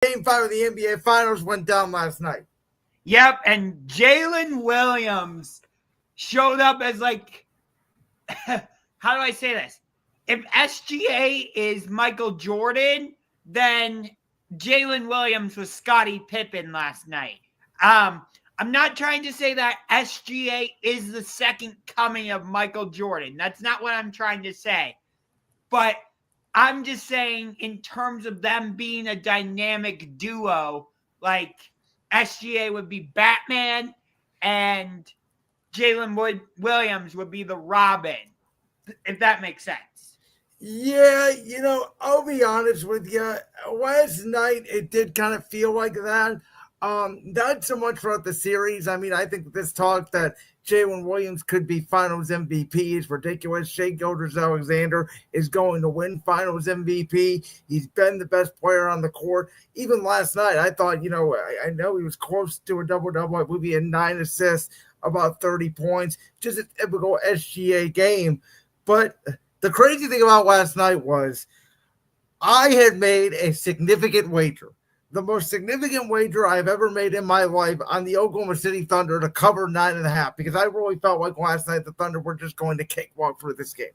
Game 5 of the NBA Finals went down last night. Yep, and Jalen Williams showed up as like, how do I say this? If SGA is Michael Jordan, then Jalen Williams was Scottie Pippen last night. I'm not trying to say that SGA is the second coming of Michael Jordan. That's not what I'm trying to say. But I'm just saying in terms of them being a dynamic duo, like SGA would be Batman and Jalen Williams would be the Robin, if that makes sense. Yeah, I'll be honest with you. Last night, it did kind of feel like that. Not so much throughout the series. I mean, I think this talk that Jalen Williams could be Finals MVP is ridiculous. Shai Gilgeous-Alexander is going to win Finals MVP. He's been the best player on the court. Even last night, I thought, I know he was close to a double-double. I believe he had 9 assists, about 30 points. Just a typical SGA game. But the crazy thing about last night was I had made a significant wager. The most significant wager I've ever made in my life on the Oklahoma City Thunder to cover 9.5, because I really felt like last night the Thunder were just going to cakewalk through this game.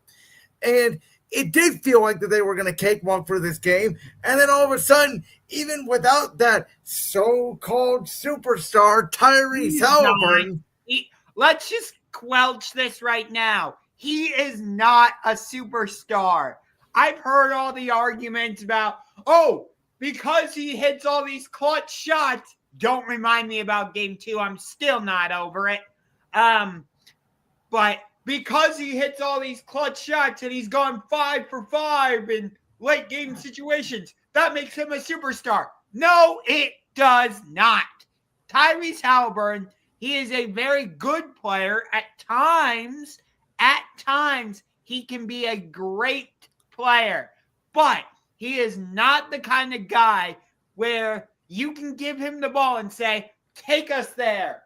And it did feel like that they were going to cakewalk through this game. And then all of a sudden, even without that so-called superstar, Tyrese Haliburton. Let's just quelch this right now. He is not a superstar. I've heard all the arguments about, because he hits all these clutch shots. Don't remind me about game 2. I'm still not over it. But because he hits all these clutch shots and he's gone 5 for 5 in late game situations, that makes him a superstar. No, it does not. Tyrese Haliburton, he is a very good player. At times, he can be a great player. But he is not the kind of guy where you can give him the ball and say, take us there.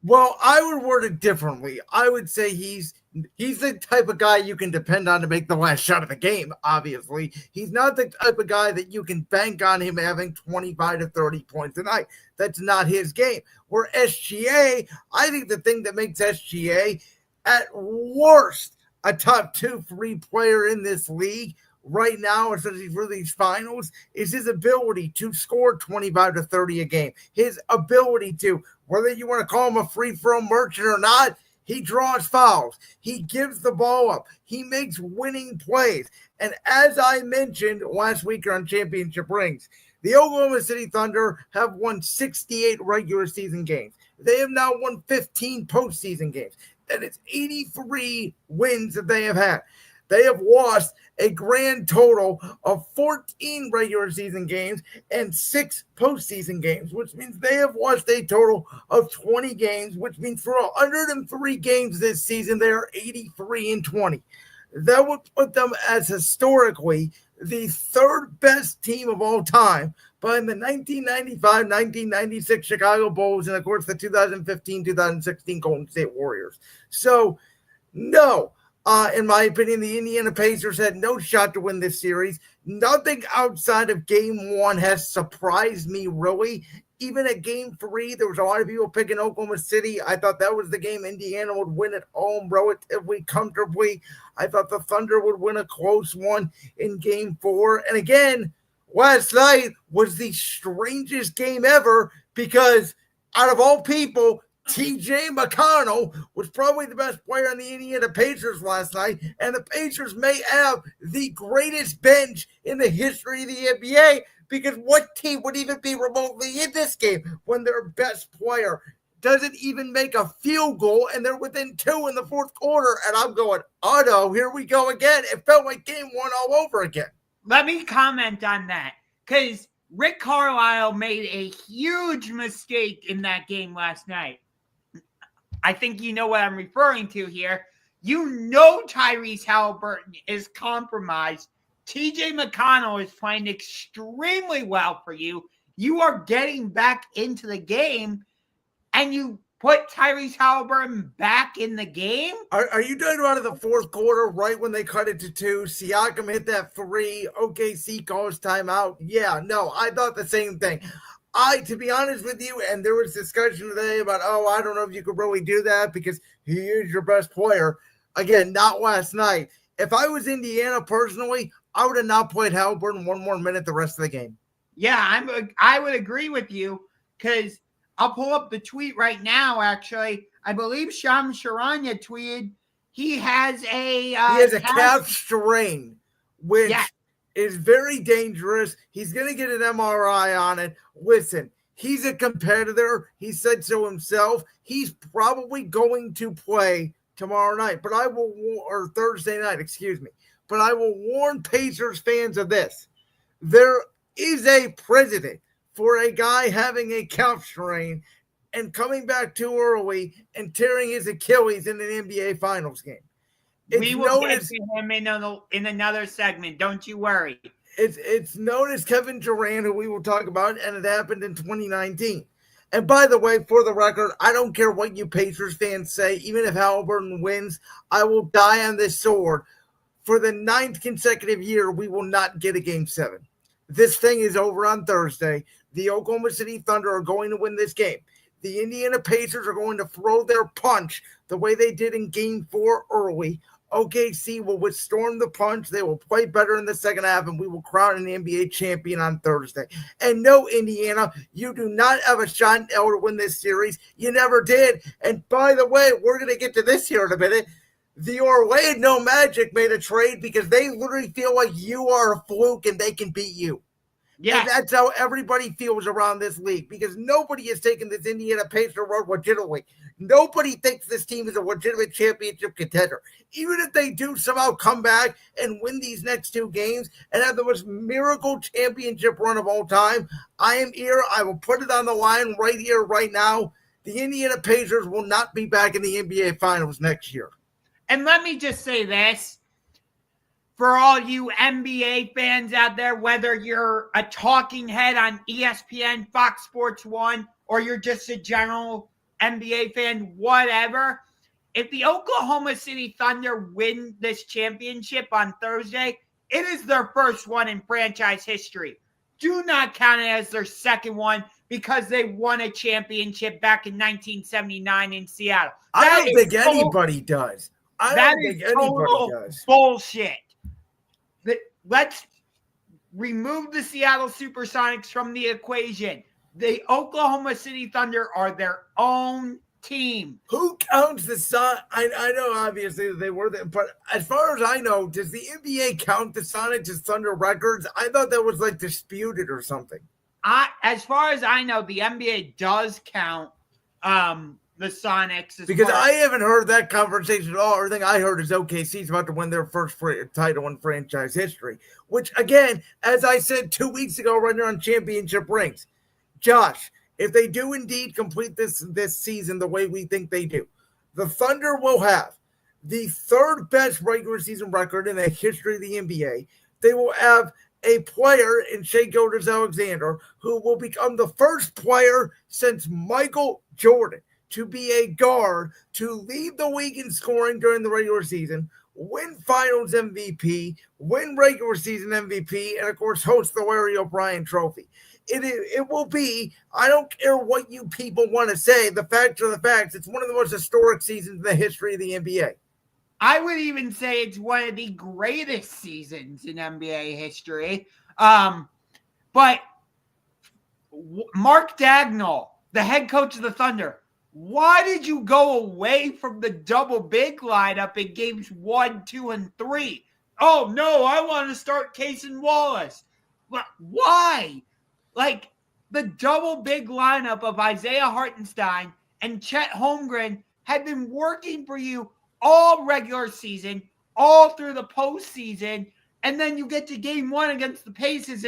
Well, I would word it differently. I would say he's the type of guy you can depend on to make the last shot of the game, obviously. He's not the type of guy that you can bank on him having 25 to 30 points a night. That's not his game. Where SGA, I think the thing that makes SGA, at worst, a top 2-3 player in this league right now, especially for these finals, is his ability to score 25 to 30 a game. His ability to, whether you want to call him a free throw merchant or not, he draws fouls. He gives the ball up. He makes winning plays. And as I mentioned last week on Championship Rings, the Oklahoma City Thunder have won 68 regular season games. They have now won 15 postseason games. That is 83 wins that they have had. They have lost a grand total of 14 regular season games and 6 postseason games, which means they have lost a total of 20 games, which means for 103 games this season, they are 83-20. That would put them as historically the 3rd best team of all time behind the 1995-1996 Chicago Bulls and, of course, the 2015-2016 Golden State Warriors. So, no. In my opinion, the Indiana Pacers had no shot to win this series. Nothing outside of game 1 has surprised me, really. Even at game 3, there was a lot of people picking Oklahoma City. I thought that was the game Indiana would win at home relatively comfortably. I thought the Thunder would win a close one in game 4. And again, last night was the strangest game ever because out of all people, TJ McConnell was probably the best player on the Indiana Pacers last night, and the Pacers may have the greatest bench in the history of the NBA, because what team would even be remotely in this game when their best player doesn't even make a field goal and they're within 2 in the 4th quarter? And I'm going, oh no, here we go again. It felt like game 1 all over again. Let me comment on that, because Rick Carlisle made a huge mistake in that game last night. I think you know what I'm referring to here. You know Tyrese Haliburton is compromised. TJ McConnell is playing extremely well for you. You are getting back into the game, and you put Tyrese Halliburton back in the game. Are you talking about in the fourth quarter, right when they cut it to 2? Siakam hit that 3. OKC calls timeout. Yeah, no, I thought the same thing. To be honest with you, and there was discussion today about, I don't know if you could really do that because he is your best player. Again, not last night. If I was Indiana personally, I would have not played Halliburton one more minute the rest of the game. Yeah, I would agree with you because I'll pull up the tweet right now, actually. I believe Shams Charania tweeted he has a calf strain, which is very dangerous. He's going to get an MRI on it. Listen, he's a competitor. He said so himself. He's probably going to play tomorrow night, or Thursday night, excuse me. But I will warn Pacers fans of this. There is a precedent for a guy having a calf strain and coming back too early and tearing his Achilles in an NBA Finals game. We will get to him in another segment. Don't you worry. It's known as Kevin Durant, who we will talk about, and it happened in 2019. And by the way, for the record, I don't care what you Pacers fans say. Even if Halliburton wins, I will die on this sword. For the 9th consecutive year, we will not get a Game 7. This thing is over on Thursday. The Oklahoma City Thunder are going to win this game. The Indiana Pacers are going to throw their punch the way they did in Game 4 early. OKC will withstand the punch. They will play better in the second half, and we will crown an NBA champion on Thursday. And no, Indiana, you do not have a shot in hell to win this series. You never did. And by the way, we're going to get to this here in a minute. The Orlando Magic made a trade because they literally feel like you are a fluke and they can beat you. Yeah, and that's how everybody feels around this league because nobody has taken this Indiana Pacers road legitimately. Nobody thinks this team is a legitimate championship contender. Even if they do somehow come back and win these next 2 games and have the most miracle championship run of all time, I am here. I will put it on the line right here, right now. The Indiana Pacers will not be back in the NBA Finals next year. And let me just say this. For all you NBA fans out there, whether you're a talking head on ESPN, Fox Sports 1, or you're just a general NBA fan, whatever, if the Oklahoma City Thunder win this championship on Thursday, it is their first one in franchise history. Do not count it as their second one because they won a championship back in 1979 in Seattle. I don't think anybody does. I don't think anybody does. Bullshit. Let's remove the Seattle Supersonics from the equation. The Oklahoma City Thunder are their own team. Who counts the Sonics? I know obviously they were there, but as far as I know, does the NBA count the Sonics as Thunder records? I thought that was like disputed or something. As far as I know, the NBA does count the Sonics. Because I haven't heard that conversation at all. Everything I heard is OKC's about to win their first title in franchise history. Which, again, as I said 2 weeks ago, right here on Championship Rings, Josh, if they do indeed complete this season the way we think they do, the Thunder will have the 3rd best regular season record in the history of the NBA. They will have a player in Shai Gilgeous-Alexander who will become the first player since Michael Jordan to be a guard, to lead the league in scoring during the regular season, win Finals MVP, win regular season MVP, and, of course, host the Larry O'Brien Trophy. It will be, I don't care what you people want to say, the facts are the facts. It's one of the most historic seasons in the history of the NBA. I would even say it's one of the greatest seasons in NBA history. But Mark Dagnall, the head coach of the Thunder, why did you go away from the double big lineup in games 1, 2, and 3? Oh, no, I want to start Cason Wallace. Why? Like, the double big lineup of Isaiah Hartenstein and Chet Holmgren had been working for you all regular season, all through the postseason, and then you get to game 1 against the Pacers,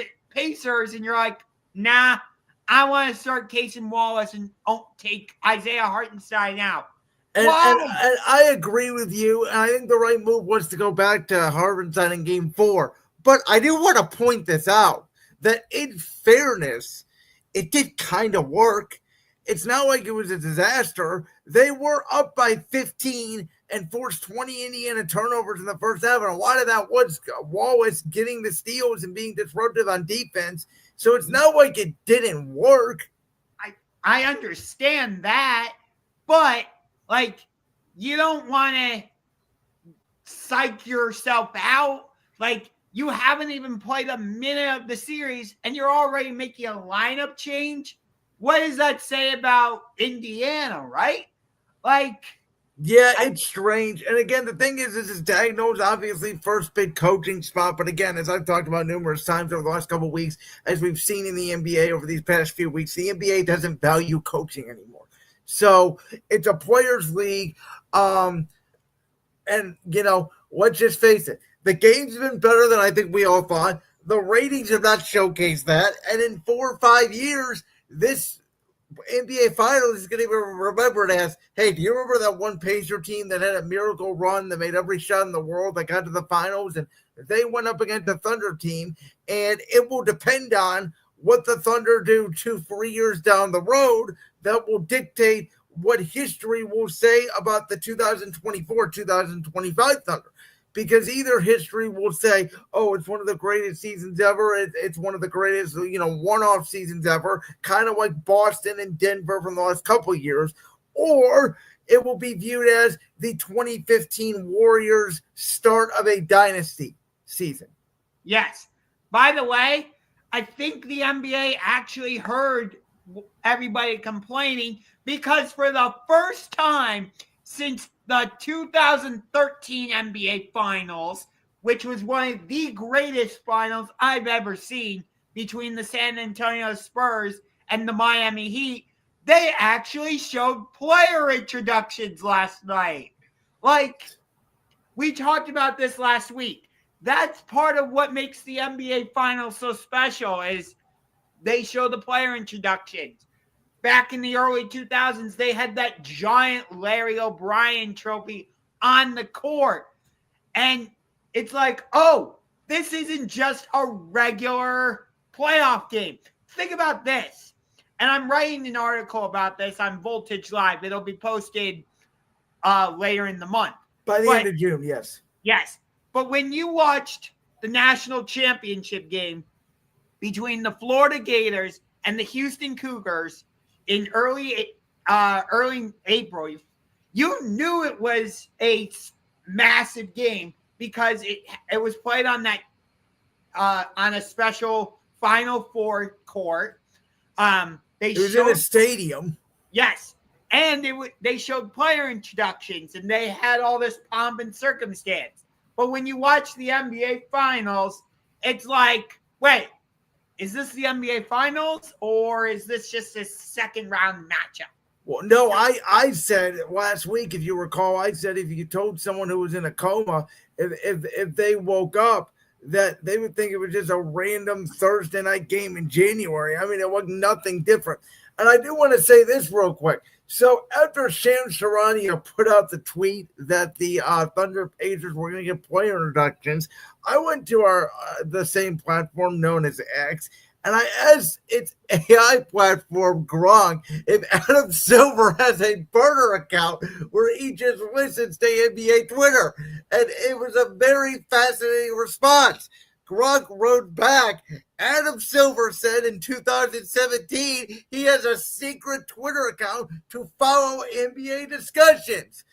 and you're like, nah, I want to start Cason Wallace and take Isaiah Hartenstein out. And I agree with you, and I think the right move was to go back to Hartenstein in game 4. But I do want to point this out, that in fairness, it did kind of work. it's not like it was a disaster. They were up by 15 and forced 20 Indiana turnovers in the first half. And a lot of that was Wallace getting the steals and being disruptive on defense. So it's not like it didn't work. I understand that, but like you don't want to psych yourself out. Like you haven't even played a minute of the series and you're already making a lineup change. What does that say about Indiana, right? Like, yeah, it's strange. And again, the thing is Dagno's obviously first big coaching spot. But again, as I've talked about numerous times over the last couple of weeks, as we've seen in the NBA over these past few weeks, the NBA doesn't value coaching anymore. So it's a players' league. And, let's just face it. The game's been better than I think we all thought. The ratings have not showcased that. And in 4 or 5 years, this NBA Finals is going to be remembered as, hey, do you remember that one Pacer team that had a miracle run that made every shot in the world that got to the finals? And they went up against the Thunder team. And it will depend on what the Thunder do 2-3 years down the road that will dictate what history will say about the 2024-2025 Thunder. Because either history will say, oh, it's one of the greatest seasons ever. It's one of the greatest, one-off seasons ever, kind of like Boston and Denver from the last couple of years. Or it will be viewed as the 2015 Warriors start of a dynasty season. Yes. By the way, I think the NBA actually heard everybody complaining because for the first time since the 2013 NBA Finals, which was one of the greatest finals I've ever seen between the San Antonio Spurs and the Miami Heat, they actually showed player introductions last night. Like, we talked about this last week. That's part of what makes the NBA Finals so special is they show the player introductions. Back in the early 2000s, they had that giant Larry O'Brien trophy on the court. And it's like, oh, this isn't just a regular playoff game. Think about this. And I'm writing an article about this on Voltage Live. It'll be posted later in the month. By the end of June, yes. Yes. But when you watched the national championship game between the Florida Gators and the Houston Cougars in early April, you knew it was a massive game because it was played on that on a special Final Four court. It was in a stadium. Yes, and they showed player introductions and they had all this pomp and circumstance. But when you watch the NBA Finals, it's like, wait, is this the NBA Finals or is this just a second round matchup? Well, no, I said last week, if you recall, I said if you told someone who was in a coma, if they woke up, that they would think it was just a random Thursday night game in January. I mean, it was nothing different. And I do want to say this real quick. So after Shams Charania put out the tweet that the Thunder Pacers were going to get player introductions, I went to the same platform known as X, and I asked its AI platform, Gronk, if Adam Silver has a burner account where he just listens to NBA Twitter. And it was a very fascinating response. Gronk wrote back, Adam Silver said in 2017 he has a secret Twitter account to follow NBA discussions.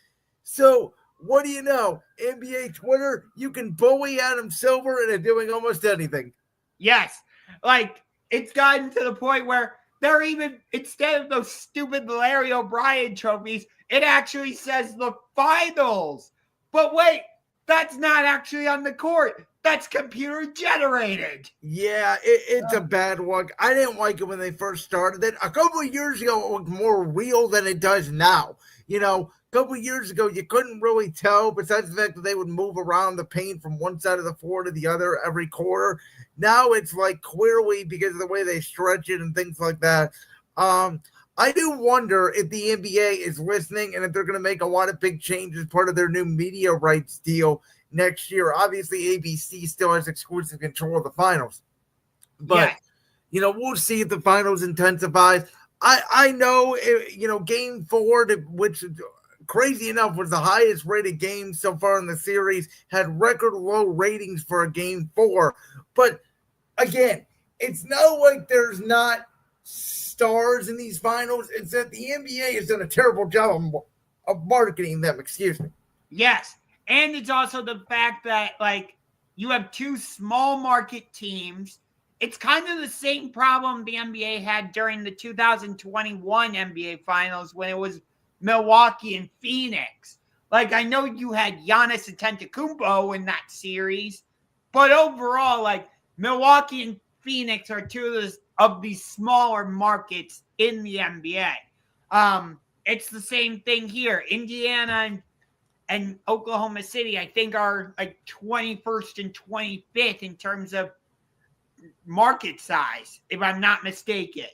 So, what do you know? NBA Twitter, you can bully Adam Silver into doing almost anything. Yes. Like, it's gotten to the point where they're even, instead of those stupid Larry O'Brien trophies, it actually says the finals. But wait, that's not actually on the court. That's computer generated. Yeah, it's a bad one. I didn't like it when they first started it. A couple of years ago, it looked more real than it does now. A couple of years ago, you couldn't really tell, besides the fact that they would move around the paint from one side of the floor to the other every quarter. Now it's like clearly because of the way they stretch it and things like that. I do wonder if the NBA is listening and if they're going to make a lot of big changes part of their new media rights deal next year. Obviously, ABC still has exclusive control of the finals. But, we'll see if the finals intensifies. I know, game 4, which crazy enough was the highest rated game so far in the series, had record low ratings for a game 4. But again, it's not like there's not stars in these finals. It's that the NBA has done a terrible job of marketing them. Excuse me. Yes. And it's also the fact that, like, you have two small market teams. It's kind of the same problem the NBA had during the 2021 NBA Finals when it was Milwaukee and Phoenix. Like, I know you had Giannis Antetokounmpo in that series, but overall, like, Milwaukee and Phoenix are two of these smaller markets in the NBA. It's the same thing here. Indiana and Oklahoma City, I think, are like 21st and 25th in terms of market size, if I'm not mistaken.